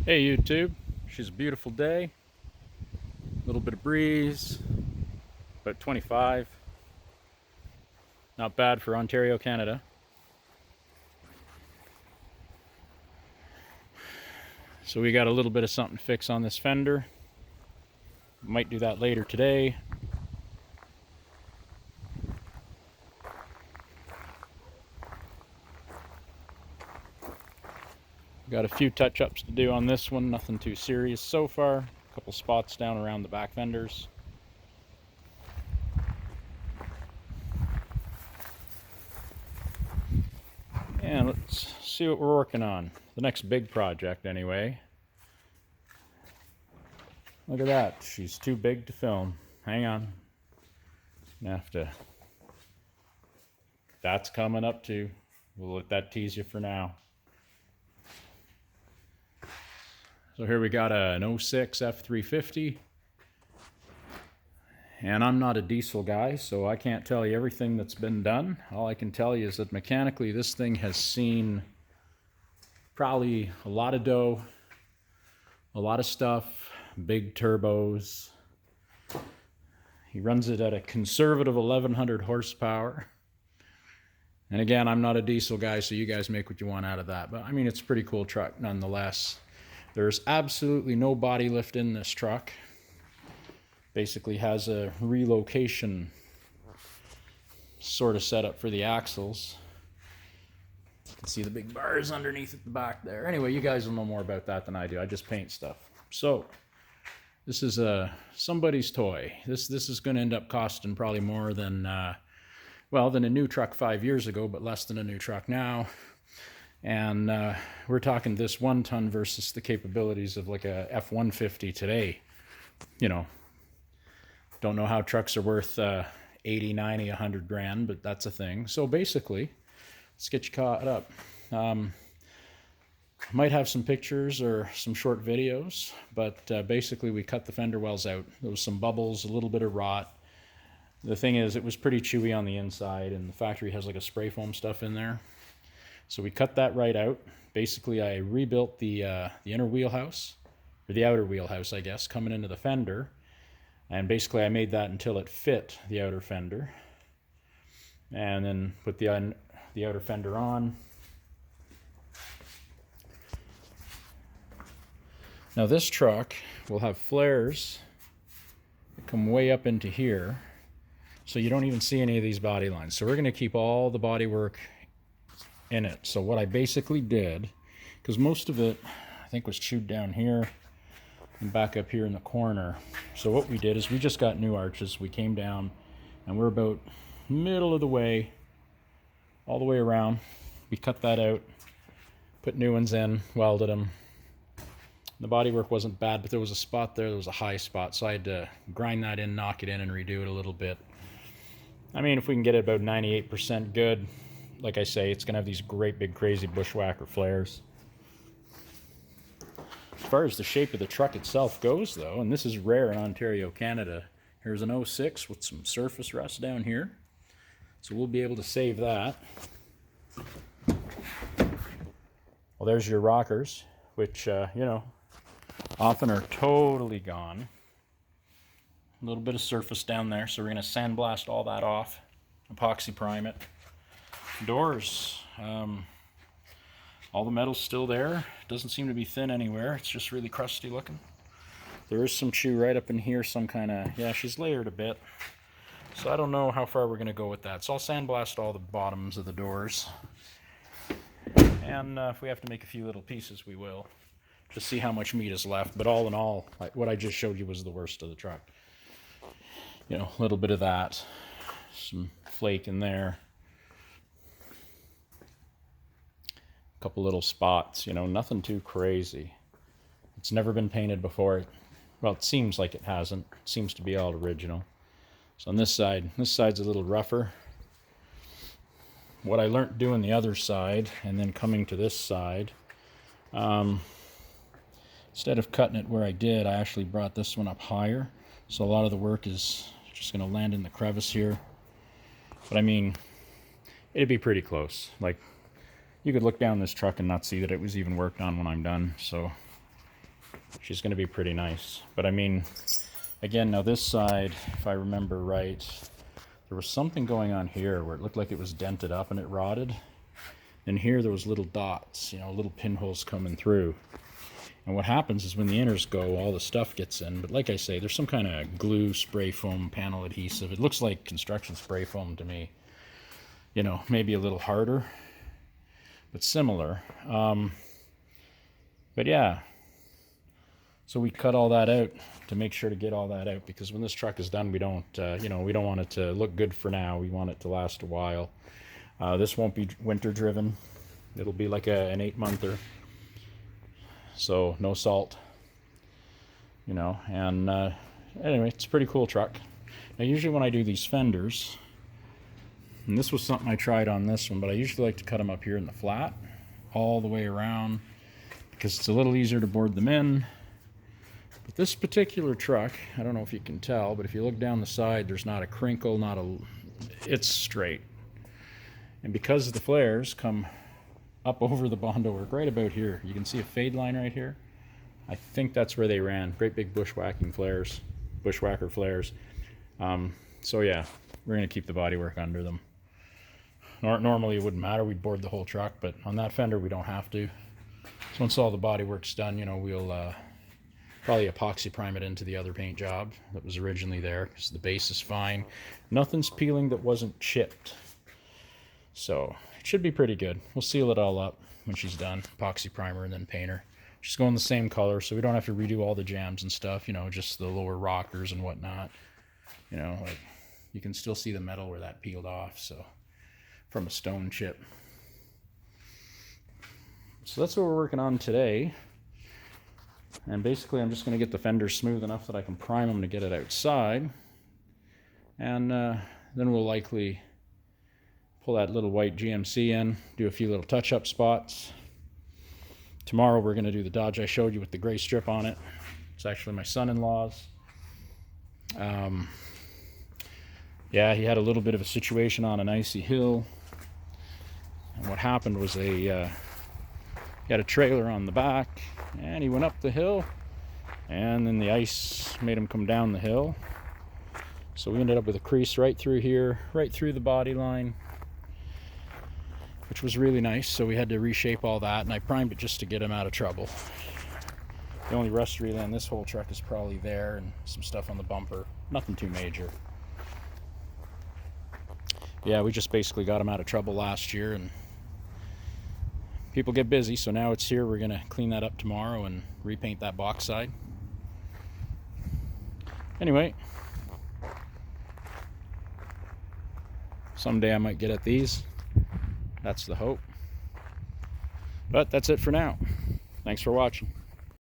Hey YouTube, she's a beautiful day, a little bit of breeze, about 25, not bad for Ontario, Canada. So we got a little bit of something to fix on this fender, might do that later today. Got a few touch-ups to do on this one, nothing too serious so far, a couple spots down around the back fenders. And let's see what we're working on. The next big project anyway. Look at that, she's too big to film. Hang on. I have to. That's coming up too. We'll let that tease you for now. So here we got an 06 F350. And I'm not a diesel guy, so I can't tell you everything that's been done. All I can tell you is that mechanically this thing has seen probably a lot of dough, a lot of stuff, big turbos. He runs it at a conservative 1100 horsepower. And again, I'm not a diesel guy, so you guys make what you want out of that. But I mean, it's a pretty cool truck nonetheless. There's absolutely no body lift in this truck. Basically has a relocation sort of setup for the axles. You can see the big bars underneath at the back there. Anyway, you guys will know more about that than I do. I just paint stuff. So this is somebody's toy. This is going to end up costing probably more than than a new truck 5 years ago, but less than a new truck now. And we're talking this 1 ton versus the capabilities of like a F350 today. You know, don't know how trucks are worth 80, 90, 100 grand, but that's a thing. So basically, let's get you caught up. Might have some pictures or some short videos, but basically we cut the fender wells out. There was some bubbles, a little bit of rot. The thing is, it was pretty chewy on the inside, and the factory has like a spray foam stuff in there. So we cut that right out. Basically, I rebuilt the inner wheelhouse, or the outer wheelhouse, I guess, coming into the fender. And basically, I made that until it fit the outer fender. And then put the outer fender on. Now this truck will have flares that come way up into here. So you don't even see any of these body lines. So we're going to keep all the body work in it. So what I basically did, because most of it I think was chewed down here and back up here in the corner. So what we did is we just got new arches. We came down and we're about middle of the way, all the way around. We cut that out, put new ones in, welded them. The body work wasn't bad, but there was a spot there, was a high spot, so I had to grind that in, knock it in, and redo it a little bit. I mean, if we can get it about 98% good, like I say, it's going to have these great big crazy bushwhacker flares. As far as the shape of the truck itself goes, though, and this is rare in Ontario, Canada, here's an 06 with some surface rust down here. So we'll be able to save that. Well, there's your rockers, which, you know, often are totally gone. A little bit of surface down there, so we're going to sandblast all that off, epoxy prime it. Doors, all the metal's still there. Doesn't seem to be thin anywhere. It's just really crusty looking. There is some chew right up in here, some kind of, yeah, she's layered a bit. So I don't know how far we're going to go with that. So I'll sandblast all the bottoms of the doors. And if we have to make a few little pieces, we will. Just see how much meat is left. But all in all, what I just showed you was the worst of the truck. You know, a little bit of that. Some flake in there. A couple little spots, you know, nothing too crazy. It's never been painted before. Well, it seems like it hasn't. It seems to be all original. So on this side's a little rougher. What I learned doing the other side and then coming to this side, instead of cutting it where I did, I actually brought this one up higher. So a lot of the work is just going to land in the crevice here. But I mean, it'd be pretty close. Like, you could look down this truck and not see that it was even worked on when I'm done. So she's going to be pretty nice. But I mean, again, now this side, if I remember right, there was something going on here where it looked like it was dented up and it rotted. And here there was little dots, you know, little pinholes coming through. And what happens is when the inners go, all the stuff gets in. But like I say, there's some kind of glue, spray foam, panel adhesive. It looks like construction spray foam to me. You know, maybe a little harder, but similar. But yeah, so we cut all that out to make sure to get all that out, because when this truck is done, we don't, you know, we don't want it to look good for now. We want it to last a while. This won't be winter driven. It'll be like an 8-monther. So no salt, you know, and anyway, it's a pretty cool truck. Now usually when I do these fenders, and this was something I tried on this one, but I usually like to cut them up here in the flat all the way around because it's a little easier to board them in. But this particular truck, I don't know if you can tell, but if you look down the side, there's not a crinkle, it's straight. And because the flares come up over the Bondo work right about here, you can see a fade line right here. I think that's where they ran. Great big bushwhacker flares. So yeah, we're gonna keep the bodywork under them. Normally it wouldn't matter, we'd board the whole truck, but on that fender we don't have to. So once all the bodywork's done, you know, we'll probably epoxy prime it into the other paint job that was originally there, because the base is fine. Nothing's peeling that wasn't chipped. So it should be pretty good. We'll seal it all up when she's done. Epoxy primer and then paint her. She's going the same color, so we don't have to redo all the jams and stuff, you know, just the lower rockers and whatnot. You know, like you can still see the metal where that peeled off, so from a stone chip. So that's what we're working on today. And basically I'm just going to get the fenders smooth enough that I can prime them to get it outside. And then we'll likely pull that little white GMC in, do a few little touch-up spots. Tomorrow we're going to do the Dodge I showed you with the gray strip on it. It's actually my son-in-law's. Yeah, he had a little bit of a situation on an icy hill. And what happened was he had a trailer on the back, and he went up the hill, and then the ice made him come down the hill. So we ended up with a crease right through here, right through the body line, which was really nice. So we had to reshape all that, and I primed it just to get him out of trouble. The only rust really on this whole truck is probably there, and some stuff on the bumper. Nothing too major. Yeah, we just basically got him out of trouble last year, and people get busy, so now it's here. We're gonna clean that up tomorrow and repaint that box side. Anyway, someday I might get at these. That's the hope. But that's it for now. Thanks for watching.